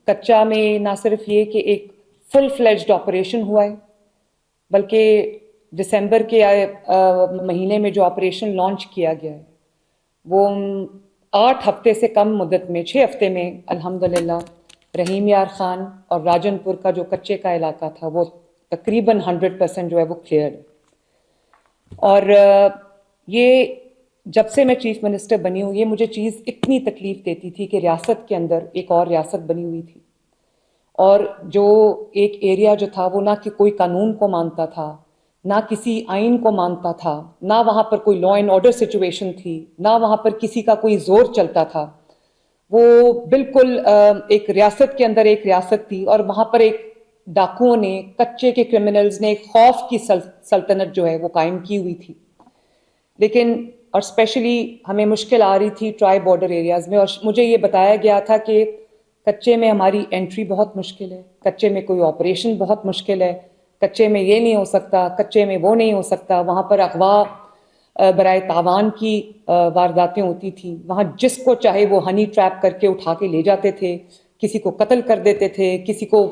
کچا میں نہ صرف یہ کہ ایک فل فلیجڈ آپریشن ہوا ہے، بلکہ دسمبر کے مہینے میں جو آپریشن لانچ کیا گیا ہے وہ 8 ہفتے سے کم مدت میں 6 ہفتے میں الحمدللہ رحیم یار خان اور راجن پور کا جو کچے کا علاقہ تھا وہ تقریباً 100% جو ہے وہ کلیئر ہے۔ اور یہ جب سے میں چیف منسٹر بنی ہوں یہ مجھے چیز اتنی تکلیف دیتی تھی کہ ریاست کے اندر ایک اور ریاست بنی ہوئی تھی، اور جو ایک ایریا جو تھا وہ نہ کہ کوئی قانون کو مانتا تھا، نہ کسی آئین کو مانتا تھا، نہ وہاں پر کوئی لا اینڈ آرڈر سچویشن تھی، نہ وہاں پر کسی کا کوئی زور چلتا تھا، وہ بالکل ایک ریاست کے اندر ایک ریاست تھی، اور وہاں پر ایک ڈاکوؤں نے، کچے کے کرمنلز نے ایک خوف کی سلطنت جو ہے وہ قائم کی ہوئی تھی۔ لیکن اور اسپیشلی ہمیں مشکل آ رہی تھی ٹرائی بارڈر ایریاز میں، اور مجھے یہ بتایا گیا تھا کہ کچے میں ہماری انٹری بہت مشکل ہے، کچے میں کوئی آپریشن بہت مشکل ہے، کچے میں یہ نہیں ہو سکتا، کچے میں وہ نہیں ہو سکتا، وہاں پر اغوا برائے تاوان کی وارداتیں ہوتی تھیں، وہاں جس کو چاہے وہ ہنی ٹریپ کر کے اٹھا کے لے جاتے تھے، کسی کو قتل کر دیتے تھے، کسی کو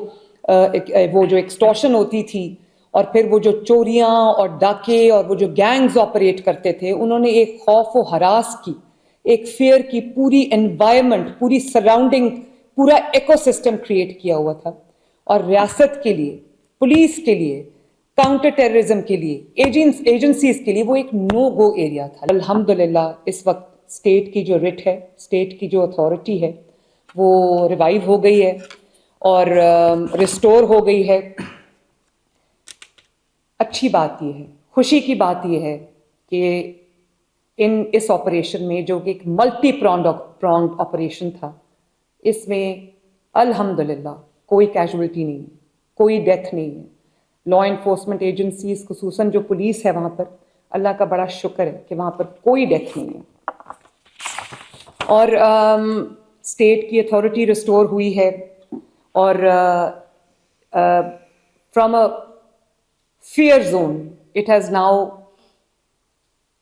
وہ جو ایکسٹورشن ہوتی تھی، اور پھر وہ جو چوریاں اور ڈاکے اور وہ جو گینگز آپریٹ کرتے تھے، انہوں نے ایک خوف و ہراس کی، ایک فیئر کی پوری انوائرمنٹ، پوری سراؤنڈنگ، پورا ایکو سسٹم کریٹ کیا ہوا تھا۔ اور ریاست کے لیے، پولیس کے لیے، کاؤنٹر ٹیررزم کے لیے، ایجنسیز کے لیے وہ ایک نو گو ایریا تھا۔ الحمدللہ اس وقت اسٹیٹ کی جو رٹ ہے، اسٹیٹ کی جو اتھارٹی ہے وہ ریوائیو ہو گئی ہے اور ریسٹور ہو گئی ہے۔ اچھی بات یہ ہے، خوشی کی بات یہ ہے کہ اس آپریشن میں جو کہ ایک ملٹی پرونگڈ آپریشن تھا، اس میں الحمدللہ کوئی کیجولٹی نہیں ہے، کوئی ڈیتھ نہیں ہے۔ لا انفورسمنٹ ایجنسیز خصوصاً جو پولیس ہے وہاں پر، اللہ کا بڑا شکر ہے کہ وہاں پر کوئی ڈیتھ نہیں ہے، اور اسٹیٹ کی اتھارٹی ریسٹور ہوئی ہے، اور from a fear zone it has now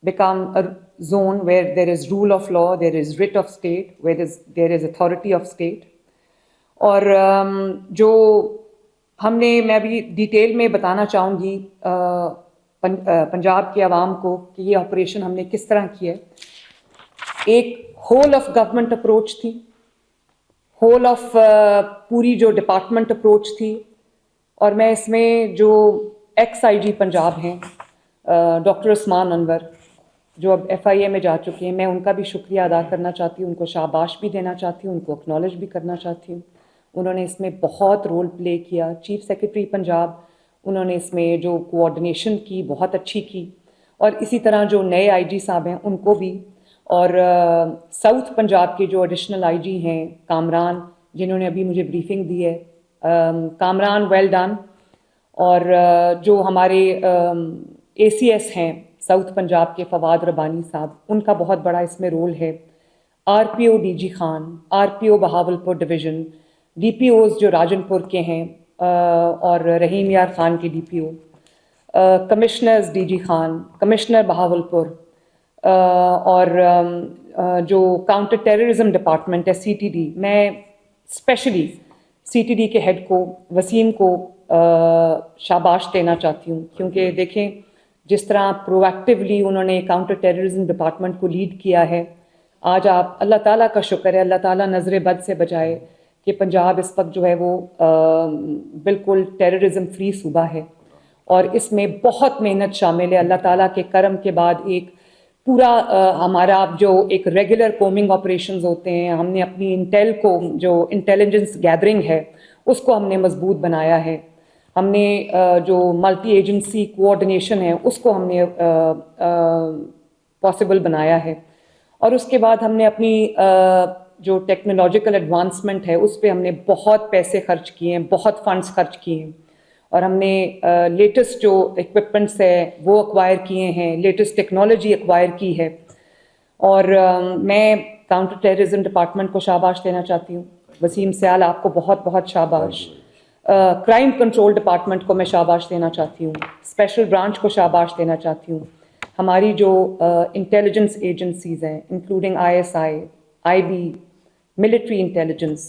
become a zone where there is rule of law, there is writ of state, where there is authority of state. اور جو ہم نے، میں ابھی ڈیٹیل میں بتانا چاہوں گی پنجاب کے عوام کو کہ یہ آپریشن ہم نے کس طرح کیا ہے۔ ایک ہول آف گورنمنٹ اپروچ تھی، ہول آف پوری جو ڈپارٹمنٹ اپروچ تھی، اور میں اس میں جو ایکس آئی جی پنجاب ہیں ڈاکٹر عثمان انور، جو اب ایف آئی اے میں جا چکے ہیں، میں ان کا بھی شکریہ ادا کرنا چاہتی ہوں، ان کو شاباش بھی دینا چاہتی ہوں، ان کو اکنالج بھی کرنا چاہتی ہوں۔ انہوں نے اس میں بہت رول پلے کیا۔ چیف سیکرٹری پنجاب، انہوں نے اس میں جو کوآرڈینیشن کی بہت اچھی کی، اور اسی طرح جو نئے آئی جی صاحب ہیں ان کو بھی، اور ساؤتھ پنجاب کے جو ایڈیشنل آئی جی ہیں کامران، جنہوں نے ابھی مجھے بریفنگ دی ہے، کامران ویل ڈن، اور جو ہمارے اے سی ایس ہیں ساؤتھ پنجاب کے فواد ربانی صاحب، ان کا بہت بڑا اس میں رول ہے۔ R P O D G Khan, R P O Bahawalpur division, D P Os جو راجن پور کے ہیں اور رحیم یار خان کے D P O, commissioners D G Khan, commissioner Bahawalpur, اور جو کاؤنٹر ٹیررزم ڈپارٹمنٹ ہے سی ٹی ڈی، میں اسپیشلی سی ٹی ڈی کے ہیڈ کو، وسیم کو شاباش دینا چاہتی ہوں، کیونکہ دیکھیں جس طرح پرو ایکٹیولی انہوں نے کاؤنٹر ٹیررزم ڈپارٹمنٹ کو لیڈ کیا ہے۔ آج آپ، اللہ تعالیٰ کا شکر ہے، اللہ تعالیٰ نظر بد سے بچائے کہ پنجاب اس وقت جو ہے وہ بالکل ٹیررزم فری صوبہ ہے، اور اس میں بہت محنت شامل ہے۔ اللہ تعالیٰ کے کرم کے بعد ایک پورا ہمارا جو ایک ریگولر کومنگ آپریشنز ہوتے ہیں، ہم نے اپنی انٹیل کو، جو انٹیلیجنس گیدرنگ ہے، اس کو ہم نے مضبوط بنایا ہے۔ ہم نے جو ملٹی ایجنسی کوآرڈینیشن ہے اس کو ہم نے پاسبل بنایا ہے، اور اس کے بعد ہم نے اپنی جو ٹیکنالوجیکل ایڈوانسمنٹ ہے اس پہ ہم نے بہت پیسے خرچ کیے ہیں، بہت فنڈز خرچ کیے ہیں، اور ہم نے لیٹسٹ جو ایکوپمنٹس ہے وہ ایکوائر کیے ہیں، لیٹسٹ ٹیکنالوجی ایکوائر کی ہے۔ اور میں کاؤنٹر ٹیررزم ڈپارٹمنٹ کو شاباش دینا چاہتی ہوں، وسیم سیال آپ کو بہت بہت شاباش، کرائم کنٹرول ڈپارٹمنٹ کو میں شاباش دینا چاہتی ہوں، اسپیشل برانچ کو شاباش دینا چاہتی ہوں، ہماری جو انٹیلیجنس ایجنسیز ہیں including I S I, I B, military intelligence,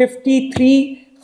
53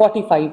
45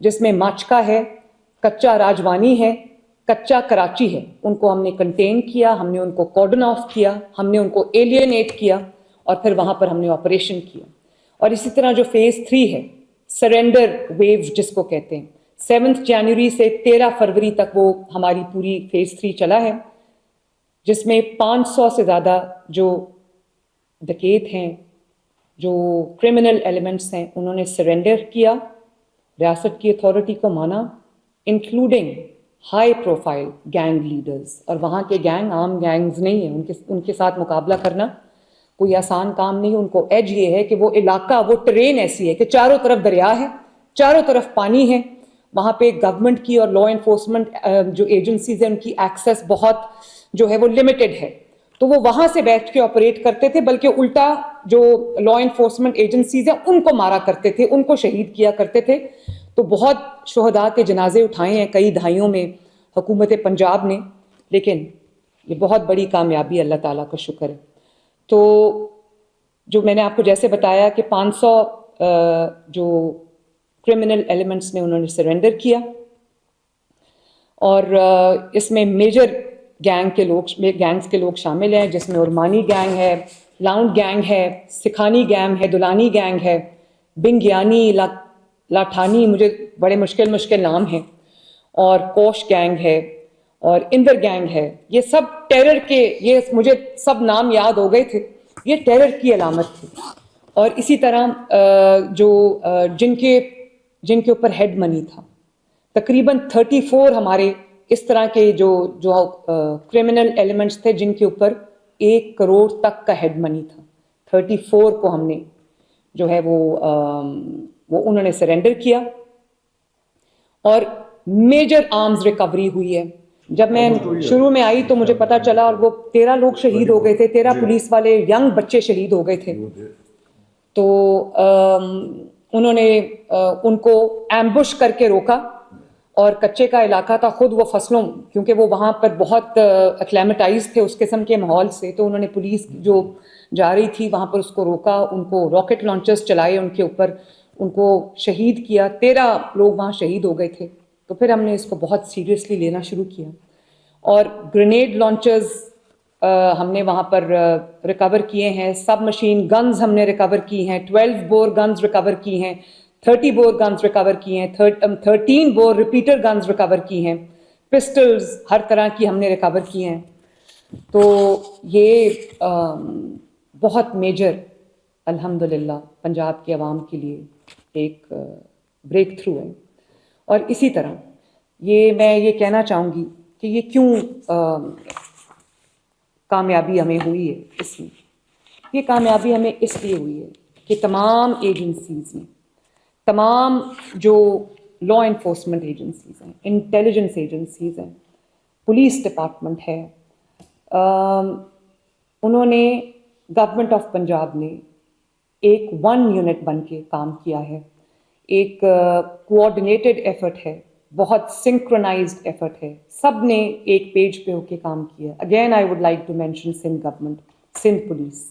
جس میں ماچکا ہے, کچا راجوانی ہے, کچا کراچی ہے, ان کو ہم نے کنٹین کیا, ہم نے ان کو کارڈن آف کیا, ہم نے ان کو ایلینیٹ کیا اور پھر وہاں پر ہم نے آپریشن کیا. اور اسی طرح جو فیز 3 ہے, سرنڈر ویو جس کو کہتے ہیں, 7 جنوری سے 13 فروری تک وہ ہماری پوری فیز 3 چلا ہے, جس میں 500 سے زیادہ جو ڈکیت ہیں, جو کرمنل ایلیمنٹس ہیں, انہوں نے سرنڈر کیا, ریاست کی اتھارٹی کو مانا, including high profile gang leaders. اور وہاں کے گینگ عام گینگز نہیں ہیں, ان کے ساتھ مقابلہ کرنا کوئی آسان کام نہیں. ان کو ایج یہ ہے کہ وہ علاقہ, وہ ٹرین ایسی ہے کہ چاروں طرف دریا ہے, چاروں طرف پانی ہے, وہاں پہ گورنمنٹ کی اور لا انفورسمنٹ جو ایجنسیز ہیں ان کی ایکسیس بہت جو ہے وہ لمیٹڈ ہے. تو وہ وہاں سے بیٹھ کے آپریٹ کرتے تھے, بلکہ الٹا جو لا انفورسمنٹ ایجنسیز ہیں ان کو مارا کرتے تھے, ان کو شہید کیا کرتے تھے. تو بہت شہداء کے جنازے اٹھائے ہیں کئی دہائیوں میں حکومت پنجاب نے, لیکن یہ بہت بڑی کامیابی, اللہ تعالیٰ کا شکر ہے. تو جو میں نے آپ کو جیسے بتایا کہ 500 جو کرمنل ایلیمنٹس نے انہوں نے سرنڈر کیا, اور اس میں میجر گینگز کے لوگ شامل ہیں, جس میں عرمانی گینگ ہے, لاؤنڈ گینگ ہے, سکھانی گینگ ہے, دلانی گینگ ہے, بنگیانی, لاٹھانی, مجھے بڑے مشکل نام ہیں, اور کوش گینگ ہے, اور اندر گینگ ہے. یہ سب ٹیرر کے, یہ مجھے سب نام یاد ہو گئے تھے, یہ ٹیرر کی علامت تھی. اور اسی طرح جو جن کے اوپر ہیڈ منی تھا, تقریباً 34 ہمارے اس طرح کے جو کرمنل ایلیمنٹس تھے جن کے اوپر 1 کروڑ تک کا ہیڈ منی تھا. 34 کو ہم نے جو ہے وہ انہوں نے سرنڈر کیا, اور میجر آرمز ریکوری ہوئی ہے. جب میں شروع میں آئی تو مجھے پتا چلا, اور وہ 13 لوگ شہید ہو گئے تھے, 13 پولیس والے ینگ بچے شہید ہو گئے تھے. تو انہوں نے ان کو ایمبش کر کے روکا, اور کچے کا علاقہ تھا, خود وہ فصلوں, کیونکہ وہ وہاں پر بہت ایکلیمیٹائز تھے اس قسم کے ماحول سے, تو انہوں نے پولیس جو جا رہی تھی وہاں پر اس کو روکا, ان کو راکٹ لانچرز چلائے ان کے اوپر, ان کو شہید کیا. 13 لوگ وہاں شہید ہو گئے تھے. تو پھر ہم نے اس کو بہت سیریسلی لینا شروع کیا, اور گرینیڈ لانچرز ہم نے وہاں پر ریکور کیے ہیں, سب مشین گنز ہم نے ریکور کی ہیں, 12 بور گنز ریکور کی ہیں, 30 بور گنز ریکور کی ہیں, 13 بور ریپیٹر گنز ریکور کی ہیں, پسٹلز ہر طرح کی ہم نے ریکور کی ہیں. تو یہ بہت میجر الحمدللہ پنجاب کے عوام کے لیے ایک بریک تھرو ہے. اور اسی طرح میں یہ کہنا چاہوں گی کہ یہ کیوں کامیابی ہمیں ہوئی ہے. اس میں یہ کامیابی ہمیں اس لیے ہوئی ہے کہ تمام ایجنسیز نے, تمام جو لا انفورسمنٹ ایجنسیز ہیں, انٹیلیجنس ایجنسیز ہیں, پولیس ڈپارٹمنٹ ہے, انہوں نے, گورنمنٹ آف پنجاب نے ایک 1 یونٹ بن کے کام کیا ہے. ایک کوآرڈینیٹڈ ایفرٹ ہے, بہت سنکرونائزڈ ایفرٹ ہے, سب نے ایک پیج پہ ہو کے کام کیا. Again I would like to mention Sindh government, Sindh police,